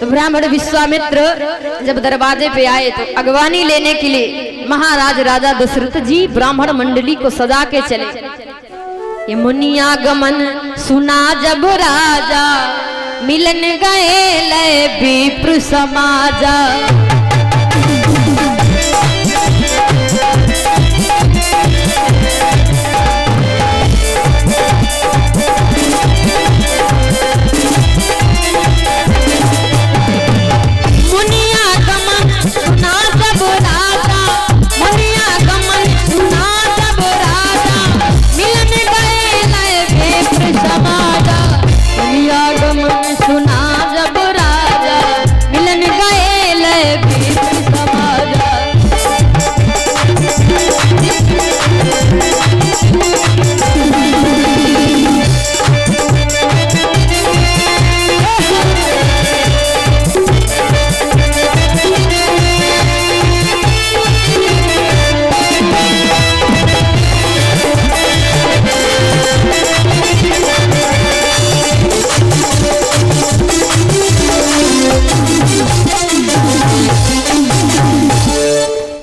तो ब्राह्मण विश्वामित्र जब दरवाजे पे आए तो अगवानी लेने के लिए महाराज राजा दशरथ जी ब्राह्मण मंडली को सजा के चले। ये मुनियागमन सुना जब राजा, मिलन गए लय विप्र समाजा।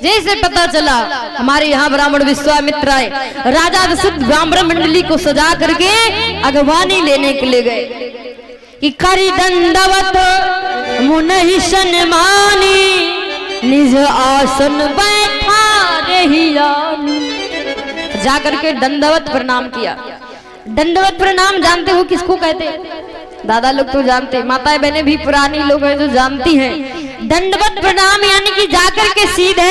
जैसे पता चला हमारे यहाँ ब्राह्मण विश्वामित्र आए, राजा दशरथ ब्राह्मण मंडली को सजा करके अगवानी लेने के लिए गए कि करी दंडवत मुनि सन्मानी, निज आसन बैठा रहियानी। जाकर के दंडवत प्रणाम किया। दंडवत प्रणाम जानते हो किसको कहते हैं? दादा लोग तो जानते, माताएं बहनें भी पुरानी लोग हैं जो जानती हैं। दंडवत प्रणाम यानी कि जाकर के सीधे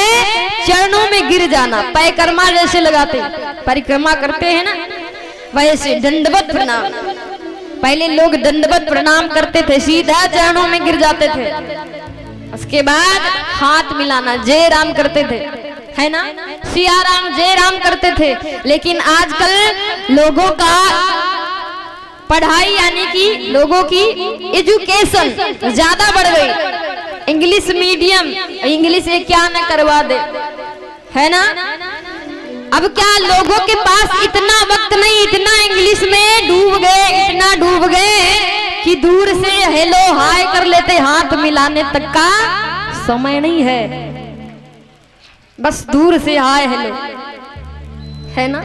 चरणों में गिर जाना, परिक्रमा जैसे लगाते परिक्रमा करते हैं ना, वैसे दंडवत प्रणाम। पहले लोग दंडवत प्रणाम करते थे, सीधा चरणों में गिर जाते थे। उसके बाद हाथ मिलाना, जय राम करते थे, है ना, सिया राम जय राम करते थे। लेकिन आजकल लोगों का पढ़ाई यानी कि लोगों की एजुकेशन ज्यादा बढ़ गई, इंग्लिश मीडियम, इंग्लिश ये क्या न करवा दे, है ना। अब क्या लोगों के पास इतना वक्त नहीं, इतना इंग्लिश में डूब गए, इतना डूब गए कि दूर से हेलो हाय कर लेते, हाथ मिलाने तक का समय नहीं है। बस दूर से हाय हेलो, है ना।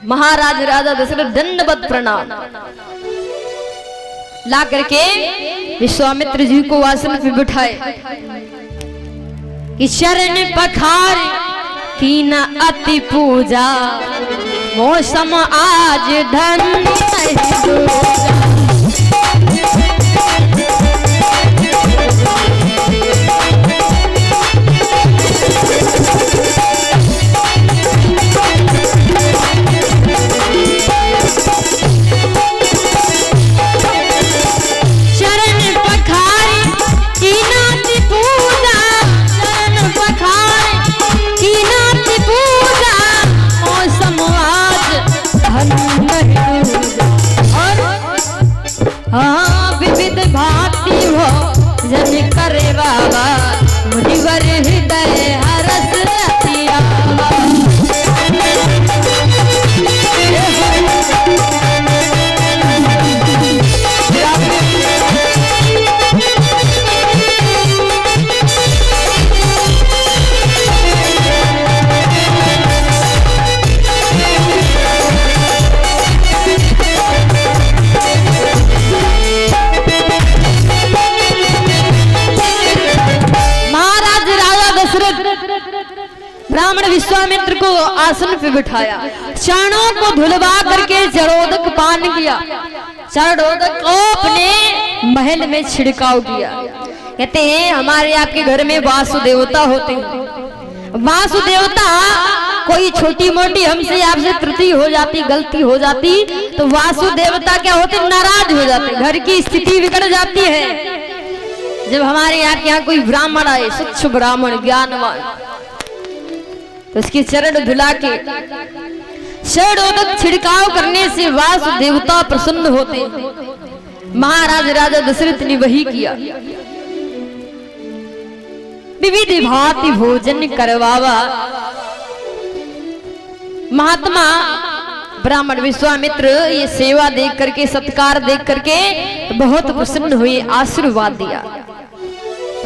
महाराज राजा दशरथ दंडवत प्रणाम ला करके विश्वामित्र जी को आसन पे बिठाए कि शरण पखार की न अति पूजा, मौसम आज धन विविध भांति हो जन करे बाबा, मुनिवर हृदय हरस रतिया। ब्राह्मण विश्वामित्र को आसन पे बिठाया, चरणों को धुलवा करके जड़ोदक पान किया, जड़ोदक को अपने महल में छिड़काव किया। कहते हैं हमारे आपके घर में वासुदेवता होते हैं। वासुदेवता कोई छोटी मोटी हमसे आपसे त्रुटि हो जाती, गलती हो जाती तो वासुदेवता क्या होते, नाराज हो जाते, घर की स्थिति बिगड़ जाती है। जब हमारे यहाँ कोई ब्राह्मण आए, स्वच्छ ब्राह्मण ज्ञानवान, तो उसके चरण धुला के चरणोदक छिड़काव करने से वासुदेवता प्रसन्न होते। महाराज राजा दशरथ ने वही किया। विविध भांति भोजन करवावा। महात्मा ब्राह्मण विश्वामित्र ये सेवा देख करके, सत्कार देख करके बहुत प्रसन्न हुए, आशीर्वाद दिया।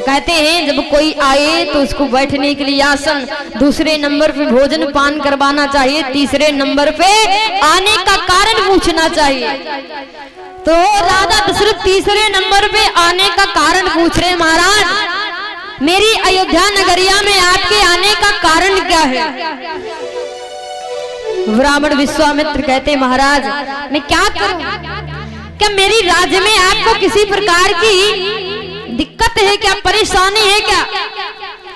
कहते हैं जब कोई आए तो उसको बैठने के लिए आसन, दूसरे नंबर पे भोजन पान करवाना चाहिए, तीसरे नंबर पे आने का कारण पूछना चाहिए। तो राजा दशरथ तीसरे नंबर पे आने का कारण पूछ रहे, महाराज मेरी अयोध्या नगरिया में आपके आने का कारण क्या है? ब्राह्मण विश्वामित्र कहते महाराज मैं क्या करूं, क्या मेरी राज्य में आपको किसी प्रकार की दिक्कत है क्या, परेशानी है क्या?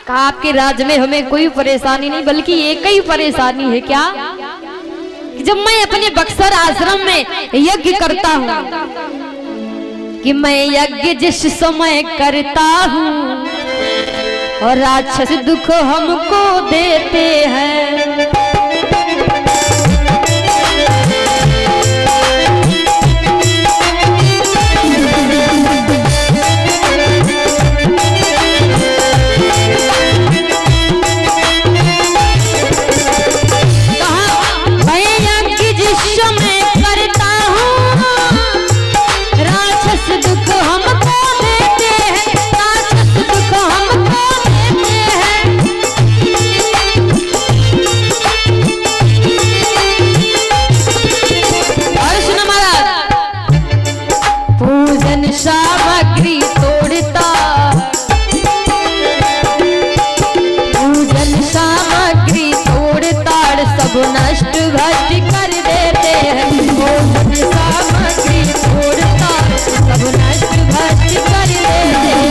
कहा आपके राज्य में हमें कोई परेशानी नहीं, बल्कि एक ही परेशानी है। क्या? जब मैं अपने बक्सर आश्रम में यज्ञ करता हूँ कि मैं यज्ञ जिस समय करता हूँ और राक्षस दुख हमको देते हैं, नष्ट भ्रष्ट कर देते हैं, सामग्री छोड़ता सब नष्ट भ्रष्ट कर देते हैं।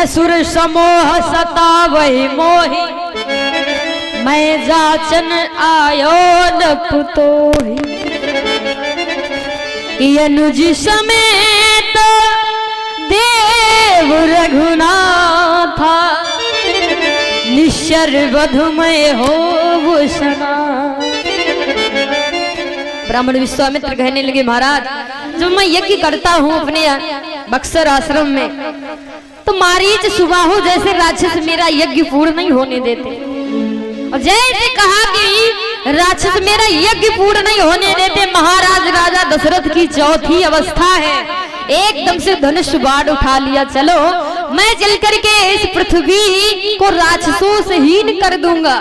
असुर समोह सतावहि मोहि, मैं जाचन आयो न पुतोहि। अनुज समेत देव रघुनाथा, निश्चर वधुमय हो भूषणा। ब्राह्मण विश्वामित्र कहने लगे महाराज जब मैं यज्ञ करता हूँ अपने बक्सर आश्रम में, तो मारीच सुबाहु जैसे राक्षस मेरा यज्ञ पूर्ण नहीं होने देते। और जैसे कहा कि राक्षस मेरा यज्ञ पूर्ण नहीं होने देते, महाराज राजा दशरथ की चौथी अवस्था है, एकदम से धनुष बाण उठा लिया, चलो मैं चल करके इस पृथ्वी को राक्षसों से हीन कर दूंगा।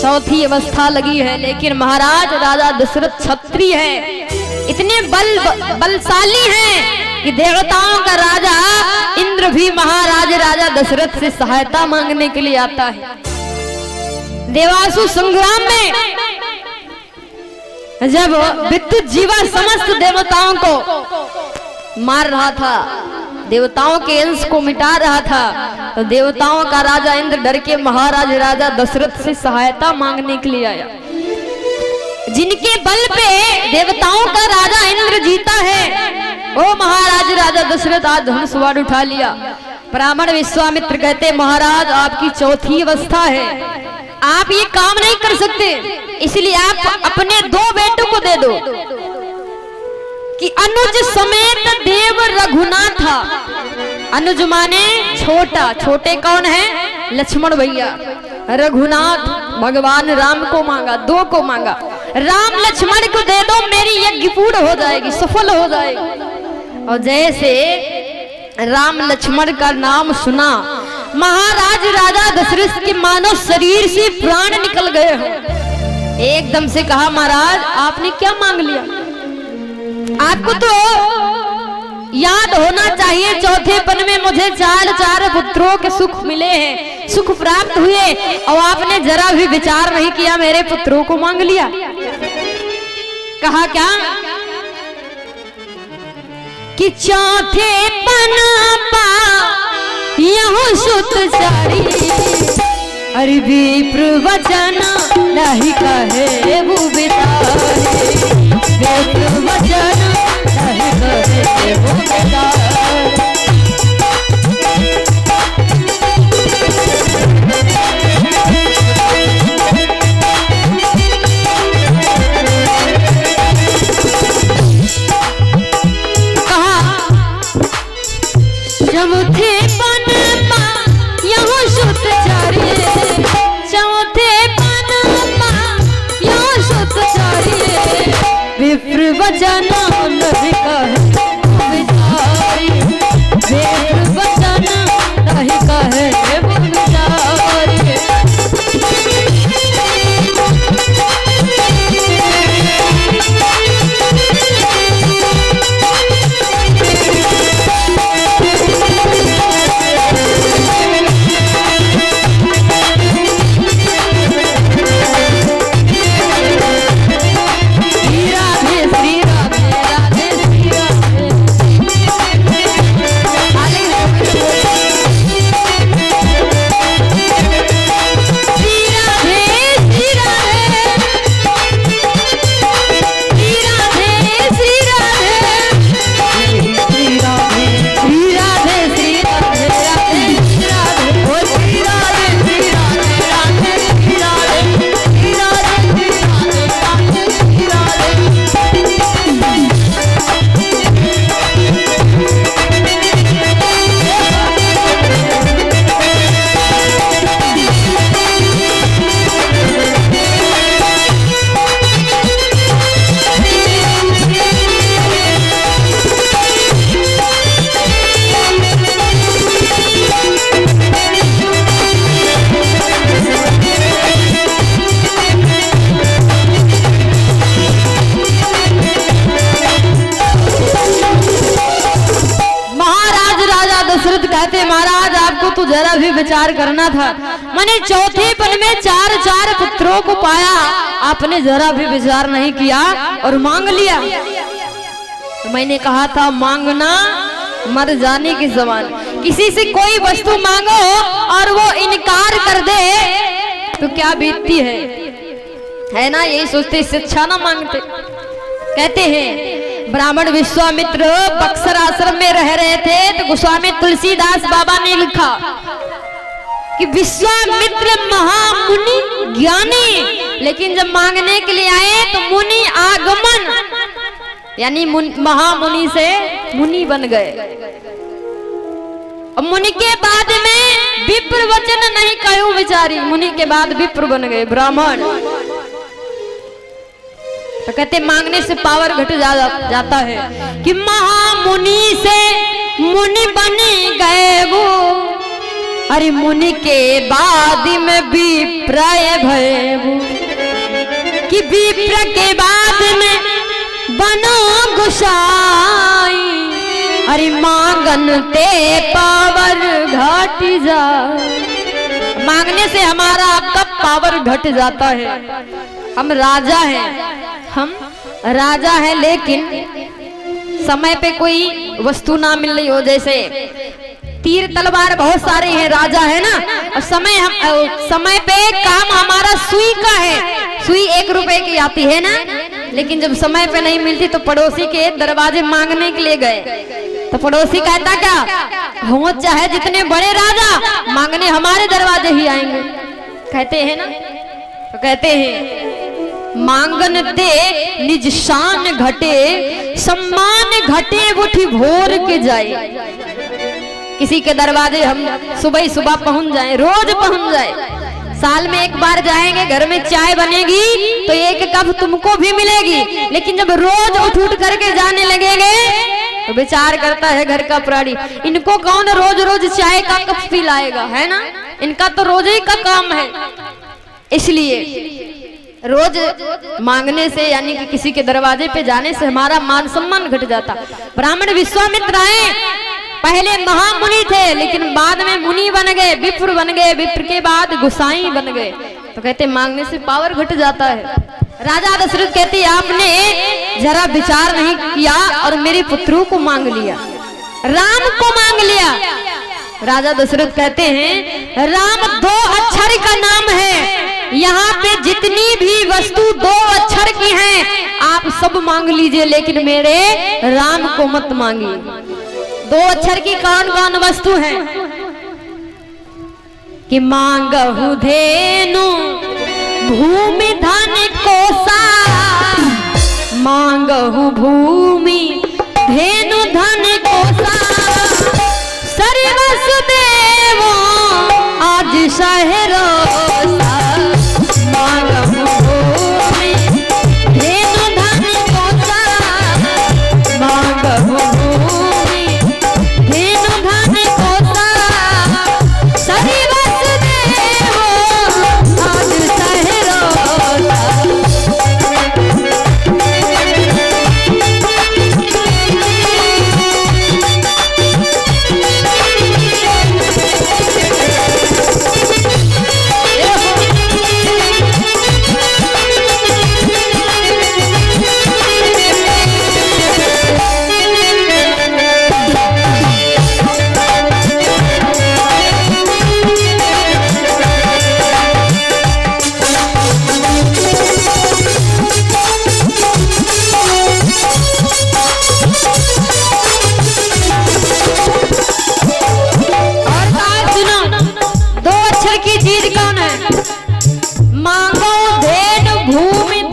चौथी अवस्था लगी है, लेकिन महाराज राजा दशरथ क्षत्रिय है, इतने बलशाली हैं कि देवताओं का राजा इंद्र भी महाराज राजा दशरथ से सहायता मांगने के लिए आता है। देवासुर संग्राम में जब विद्युत जीवा समस्त देवताओं को मार रहा था, देवताओं के अंश को मिटा रहा था, तो देवताओं का राजा इंद्र डर के महाराज राजा दशरथ से सहायता मांगने के लिए आया। जिनके बल पे देवताओं का राजा इंद्र जीता है, ओ महाराज राजा दशरथ आज धनुष बाण उठा लिया। ब्राह्मण विश्वामित्र कहते महाराज आपकी चौथी अवस्था है, आप ये काम नहीं कर सकते, इसलिए आप अपने दो बेटों को दे दो कि अनुज समेत देव रघुनाथा। अनुज माने छोटा, छोटे कौन है? लक्ष्मण भैया। रघुनाथ भगवान राम को मांगा, दो को मांगा, राम लक्ष्मण को दे दो, मेरी यज्ञ पूर्ण हो जाएगी, सफल हो जाएगी। और जैसे राम लक्ष्मण का नाम सुना, महाराज राजा दशरथ के मानो शरीर से प्राण निकल गए हो। एकदम से कहा महाराज आपने क्या मांग लिया? आपको तो याद होना चाहिए चौथेपन में मुझे चार पुत्रों के सुख मिले हैं, सुख प्राप्त हुए, और आपने जरा भी विचार नहीं किया, मेरे पुत्रों को मांग लिया। कहा क्या कि चौथेपन पा यहूं सुत चारी, अरे विप्र वचन नहीं कहे वो बिता। वचन नहीं कहे विचारी, विप्र वचन नहीं कहे विचारी। महाराज आपको तो जरा भी विचार करना था, मैंने चौथे पन में 4 पुत्रों को पाया, आपने जरा भी विचार नहीं किया और मांग लिया। तो मैंने कहा था मांगना मर जाने की समान, किसी से कोई वस्तु मांगो और वो इनकार कर दे तो क्या बीतती है ना, यही सोचते इससे अच्छा ना मांगते। कहते हैं ब्राह्मण विश्वामित्र बक्सर आश्रम में रह रहे थे तो गोस्वामी तुलसीदास बाबा ने लिखा कि विश्वामित्र महामुनि ज्ञानी, लेकिन जब मांगने के लिए आए तो मुनि आगमन, यानी महामुनि से मुनि बन गए। और मुनि के बाद में विप्र वचन नहीं कहो विचारी, मुनि के बाद विप्र बन गए ब्राह्मण। तो कहते मांगने से पावर घट जाता है कि महामुनि से मुनि बन गए वो, अरे मुनि के बाद में विप्रय भय वो, कि विप्र के बाद में बनो गोसाई, अरे मांगन ते पावर घट जा। मांगने से हमारा आपका पावर घट जाता है। हम राजा हैं लेकिन समय पे कोई वस्तु ना मिल रही हो, जैसे तीर तलवार बहुत सारे हैं, राजा है ना, और समय पे काम हमारा सुई का है, सुई 1 रुपए की आती है ना, लेकिन जब समय पे नहीं मिलती तो पड़ोसी के दरवाजे मांगने के लिए गए तो पड़ोसी कहता क्या हो चाहे जितने बड़े राजा मांगने हमारे दरवाजे ही आएंगे, कहते हैं ना। तो कहते हैं मांगन ते निज शान घटे, सम्मान घटे उठी भोर के जाए। किसी के दरवाजे हम सुबह पहुंच जाएं, रोज पहुंच जाए, साल में 1 बार जाएंगे, घर में चाय बनेगी तो 1 कप तुमको भी मिलेगी, लेकिन जब रोज उठ करके जाने लगेंगे तो विचार करता है घर का प्राणी, इनको कौन रोज चाय का कप पिलाएगा, है ना, इनका तो रोज ही का काम है। इसलिए रोज मांगने से यानी कि किसी के दरवाजे पे जाने से हमारा मान सम्मान घट जाता। ब्राह्मण विश्वामित्र आए, पहले महामुनि थे लेकिन बाद में मुनि बन गए, विप्र बन गए, विप्र के बाद गोसाई बन गए। तो कहते मांगने से पावर घट जाता है। राजा दशरथ कहते आपने जरा विचार नहीं किया और मेरे पुत्रों को मांग लिया, राम को मांग लिया। राजा दशरथ कहते हैं राम 2 अक्षर का नाम है, यहाँ पे जितनी भी वस्तु 2 अक्षर की हैं आप सब मांग लीजिए, लेकिन मेरे राम को मत मांगिए। 2 अक्षर की कौन कौन वस्तु है कि मांगहु धेनु भूमि धन कोसा, मांगहु भूमि धेनु धन कोसा, सर्वस्व देवो आज शहरोसा, मांगहु भूमि धेनु धन कोसा,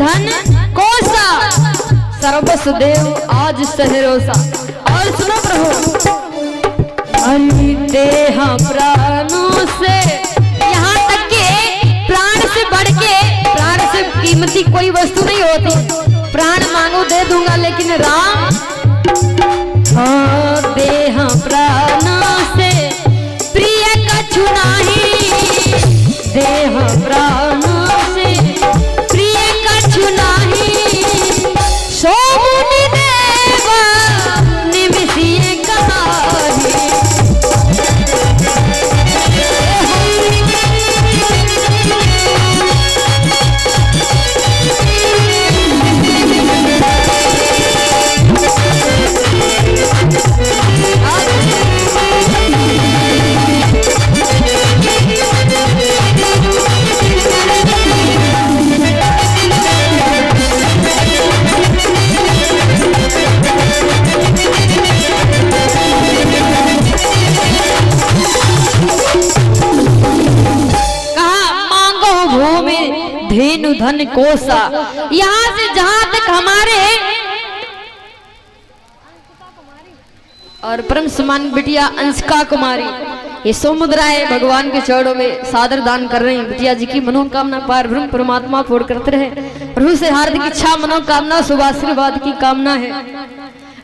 धन कोसा, सर्वस देव आज सहरोसा। और सुनो प्रभु, देह प्राणों से, यहाँ तक के प्राण से बढ़ के, प्राण से कीमती कोई वस्तु नहीं होती। प्राण मांगो दे दूंगा, लेकिन राम देह प्राणों से प्रिय कछु नाही, देह प्राणों से प्रिय कछु नाही, सो मुनि देवा निमिषिए कहाही। धेनु धन कोसा, यहाँ से जहां तक हमारे और परम समान बिटिया अंशिका कुमारी ये सौमुद्राएं भगवान के चरणों में सादर दान कर रहे हैं। बिटिया जी की मनोकामना पार ब्रह्म परमात्मा पूर्ण करते रहे। प्रभु से हार्दिक इच्छा मनोकामना शुभ आशीर्वाद की कामना है।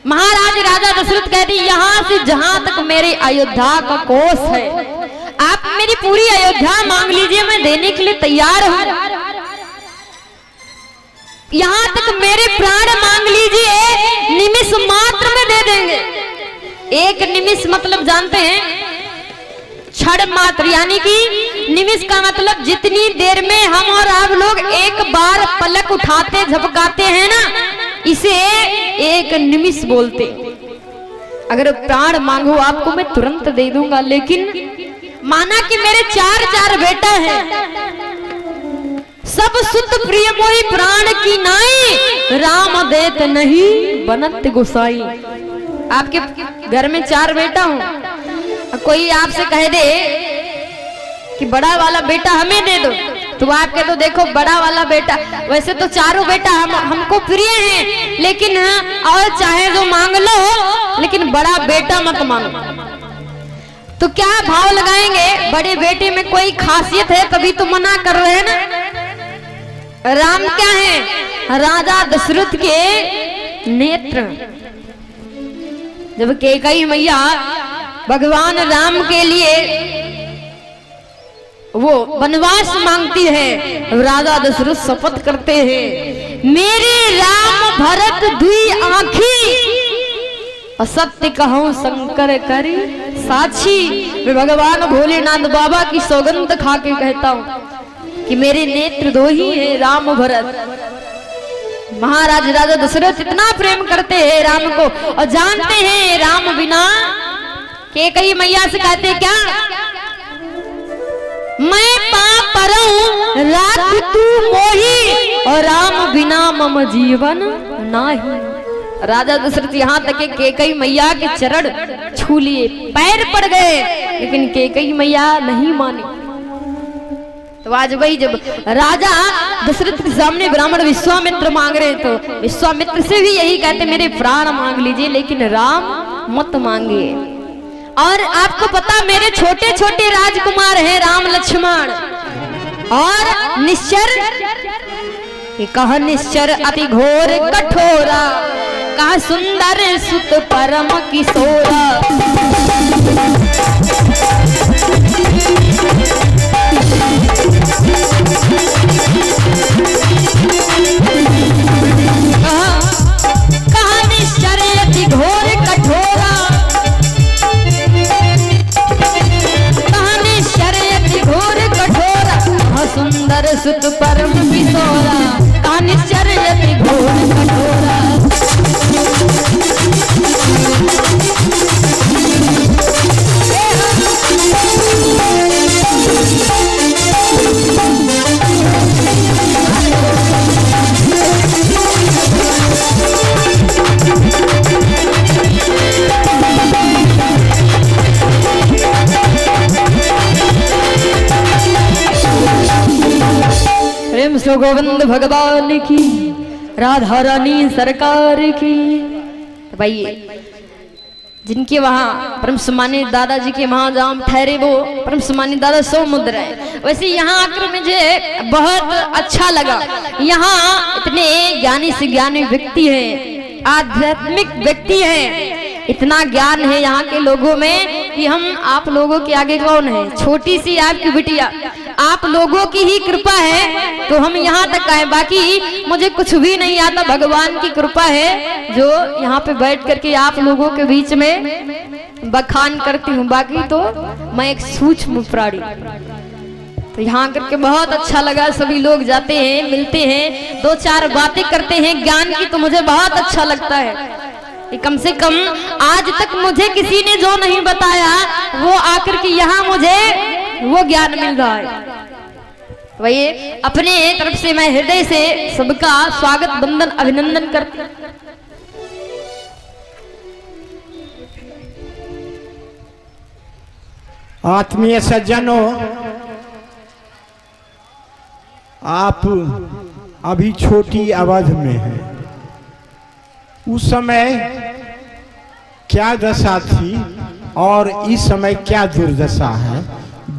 महाराज राजा दशरथ कहते यहाँ से जहां तक मेरे अयोध्या का कोष है, आप मेरी पूरी अयोध्या मांग लीजिए, मैं देने के लिए तैयार हूं। यहाँ तक मेरे प्राण मांग लीजिए, निमिष मात्र में दे देंगे। एक निमिष मतलब जानते हैं, क्षण मात्र, यानी कि निमिष का मतलब जितनी देर में हम और आप लोग एक बार पलक उठाते झपकाते हैं ना, इसे एक निमिष बोलते। अगर प्राण मांगो आपको मैं तुरंत दे दूंगा, लेकिन माना कि मेरे चार बेटा हैं, सब सुत प्रिय मोहि प्राण की नाई, राम देत नहीं बनत गोसाई। आपके घर में 4 बेटा हूं, कोई आपसे कह दे कि बड़ा वाला बेटा हमें दे दो, तो आप कह दो देखो बड़ा वाला बेटा, वैसे तो चारों बेटा हमको प्रिय हैं, लेकिन और चाहे जो मांग लो, लेकिन बड़ा बेटा मत मांगो। तो क्या भाव लगाएंगे, बड़े बेटे में कोई खासियत है तभी तो मना कर रहे हैं ना। राम क्या है, राजा दशरथ के नेत्र। जब कैकेयी मैया भगवान राम के लिए वो वनवास मांगती है, राजा दशरथ शपथ करते हैं, मेरे राम भरत दुई आँखी, असत्य कहूं शंकर करी साक्षी। मैं भगवान भोलेनाथ बाबा की सौगंध खा के कहता हूं कि मेरे नेत्र 2 ही है, राम भरत। महाराज राजा दशरथ इतना प्रेम करते हैं राम को, और जानते हैं राम बिना, कैकेयी मैया से कहते क्या, मैं पाप परऊं राख तू मोही, और राम बिना मम जीवन नाही। राजा दशरथ यहाँ तक कैकेयी मैया के चरण छू लिए, पैर पड़ गए, लेकिन कैकेयी मैया नहीं मानी। तो आज वही जब राजा दशरथ के सामने ब्राह्मण विश्वामित्र मांग रहे, तो विश्वामित्र से भी यही कहते मेरे प्राण मांग लीजिए, लेकिन राम मत मांगिए। और आपको पता मेरे छोटे छोटे राजकुमार हैं राम लक्ष्मण और निश्चर। कहा निश्चर अति घोर कठोरा, कहा सुंदर सुत परम किशोरा। कहा निश्चर अति घोर कठोरा, कहा निश्चर अति घोर कठोरा, कहा सुंदर सुत परम किशोरा, कहा निश्चर अति घोर कठोरा। गोविंद भगवान की, राधा रानी सरकार की। तो भाई जिनके वहाँ परम सम्मानित दादाजी के वहाँ जहाँ हम ठहरे वो परम सम्मानित दादा सौमुद्र है। वैसे यहाँ आकर मुझे बहुत अच्छा लगा। यहाँ इतने ज्ञानी से ज्ञानी व्यक्ति हैं, आध्यात्मिक व्यक्ति हैं, इतना ज्ञान है यहाँ के लोगों में कि हम आप लोगों के आगे कौन है, छोटी सी आपकी बिटिया, आप लोगों की ही कृपा है तो हम यहाँ तक आए। बाकी मुझे कुछ भी नहीं आता, भगवान की कृपा है जो यहाँ पे बैठ करके आप लोगों के बीच में बखान करती हूँ। बाकी तो मैं एक सूक्ष्म प्राणी। तो यहाँ करके बहुत अच्छा लगा। सभी लोग जाते हैं, मिलते हैं, दो चार बातें करते हैं ज्ञान की, तो मुझे बहुत अच्छा लगता है। कम से कम आज तक मुझे किसी ने जो नहीं बताया वो आकर के यहाँ मुझे वो ज्ञान मिल रहा है। वही अपने तरफ से मैं हृदय से सबका स्वागत वंदन अभिनंदन करती हूँ। आत्मीय सज्जनों, आप अभी छोटी अवधि में हैं। उस समय क्या दशा थी और इस समय क्या दुर्दशा है,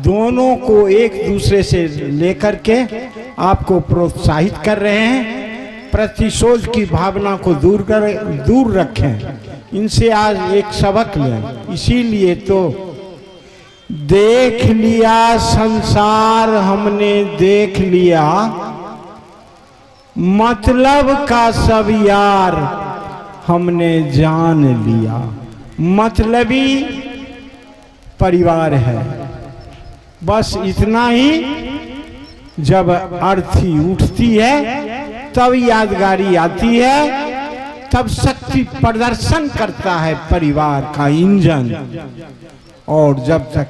दोनों को एक दूसरे से लेकर के आपको प्रोत्साहित कर रहे हैं। प्रतिशोध की भावना को दूर रखें, इनसे आज एक सबक लें। इसीलिए तो देख लिया संसार हमने, देख लिया मतलब का सब यार हमने जान लिया। मतलबी परिवार है, बस इतना ही। जब अर्थी उठती है तब यादगारी आती है, तब शक्ति प्रदर्शन करता है परिवार का इंजन। और जब तक